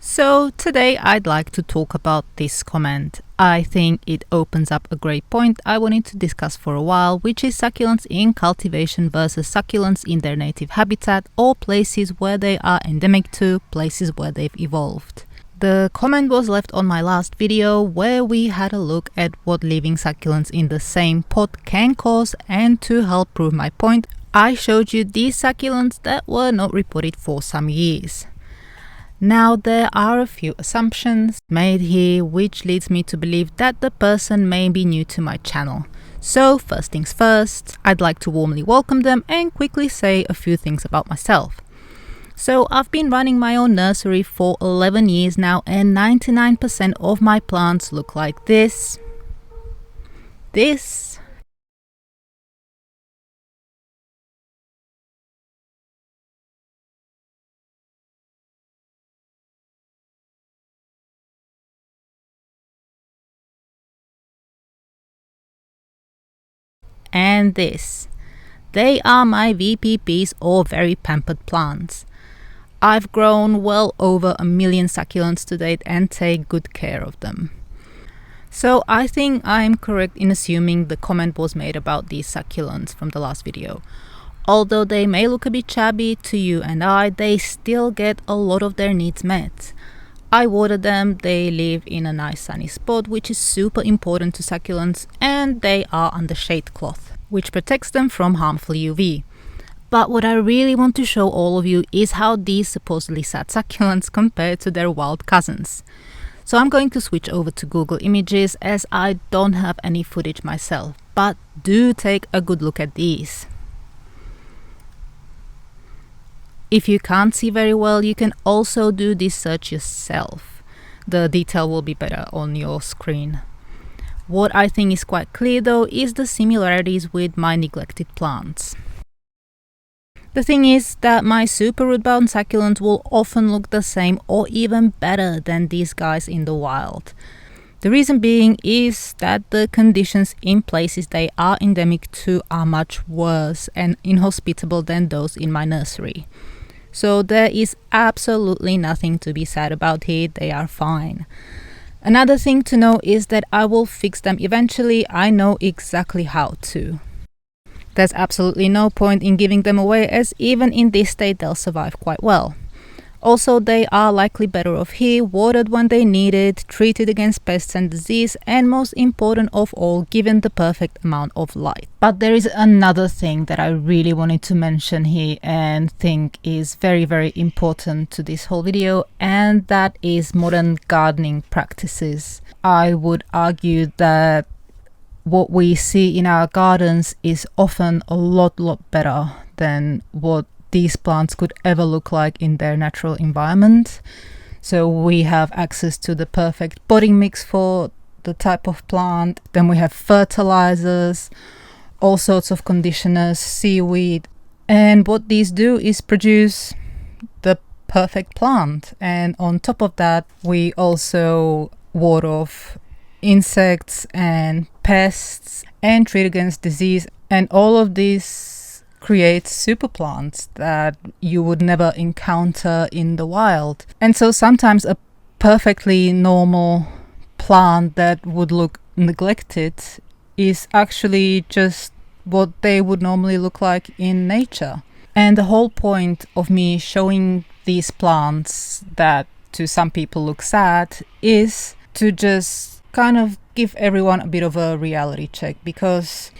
So today I'd like to talk about this comment. I think it opens up a great point I wanted to discuss for a while, which is succulents in cultivation versus succulents in their native habitat or places where they are endemic to, places where they've evolved. The comment was left on my last video where we had a look at what leaving succulents in the same pot can cause, and to help prove my point, I showed you these succulents that were not reported for some years. Now there are a few assumptions made here which leads me to believe that the person may be new to my channel. So first things first, I'd like to warmly welcome them and quickly say a few things about myself. So I've been running my own nursery for 11 years now, and 99% of my plants look like this, and this. They are my VPPs, or very pampered plants. I've grown well over 1 million succulents to date and take good care of them. So I think I'm correct in assuming the comment was made about these succulents from the last video. Although they may look a bit shabby to you and I, they still get a lot of their needs met. I water them, they live in a nice sunny spot, which is super important to succulents, and they are under shade cloth, which protects them from harmful UV. But what I really want to show all of you is how these supposedly sad succulents compare to their wild cousins. So I'm going to switch over to Google Images as I don't have any footage myself, but do take a good look at these. If you can't see very well, you can also do this search yourself. The detail will be better on your screen. What I think is quite clear though is the similarities with my neglected plants. The thing is that my super root-bound succulents will often look the same or even better than these guys in the wild. The reason being is that the conditions in places they are endemic to are much worse and inhospitable than those in my nursery. So there is absolutely nothing to be sad about here, they are fine. Another thing to know is that I will fix them eventually. I know exactly how to. There's absolutely no point in giving them away, as even in this state they'll survive quite well. Also, they are likely better off here, watered when they need it, treated against pests and disease, and most important of all, given the perfect amount of light. But there is another thing that I really wanted to mention here and think is very, very important to this whole video, and that is modern gardening practices. I would argue that what we see in our gardens is often a lot better than what these plants could ever look like in their natural environment. So we have access to the perfect potting mix for the type of plant. Then we have fertilizers, all sorts of conditioners, seaweed. And what these do is produce the perfect plant. And on top of that, we also ward off insects and pests and treat against disease. And all of these create super plants that you would never encounter in the wild. And so sometimes a perfectly normal plant that would look neglected is actually just what they would normally look like in nature. And the whole point of me showing these plants that to some people look sad is to just kind of give everyone a bit of a reality check, because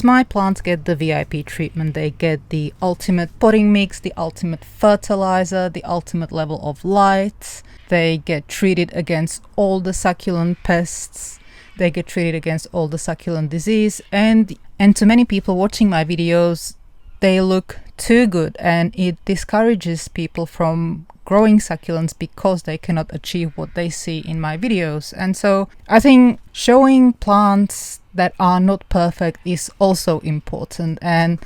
my plants get the VIP treatment. They get the ultimate potting mix, the ultimate fertilizer, the ultimate level of light. They get treated against all the succulent pests. They get treated against all the succulent disease, and to many people watching my videos, they look too good, and it discourages people from growing succulents because they cannot achieve what they see in my videos. And so I think showing plants that are not perfect is also important, and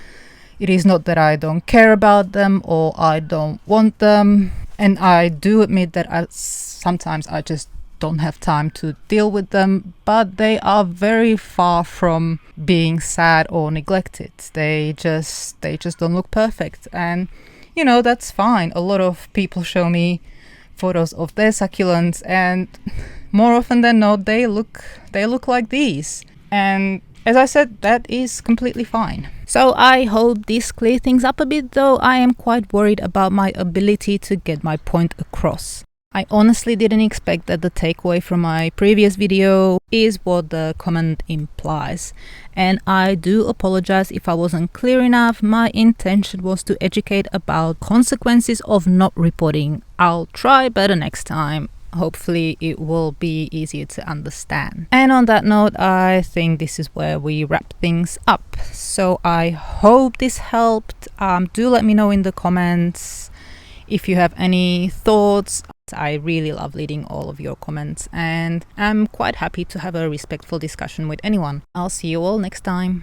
it is not that I don't care about them or I don't want them, and I do admit that sometimes I just don't have time to deal with them, but they are very far from being sad or neglected. They just don't look perfect, and you know, that's fine. A lot of people show me photos of their succulents, and more often than not they look like these. And as I said, that is completely fine. So I hope this clears things up a bit, though I am quite worried about my ability to get my point across. I honestly didn't expect that the takeaway from my previous video is what the comment implies. And I do apologize if I wasn't clear enough. My intention was to educate about consequences of not reporting. I'll try better next time. Hopefully it will be easier to understand. And on that note, I think this is where we wrap things up. So I hope this helped. Do let me know in the comments if you have any thoughts. I really love reading all of your comments, and I'm quite happy to have a respectful discussion with anyone. I'll see you all next time.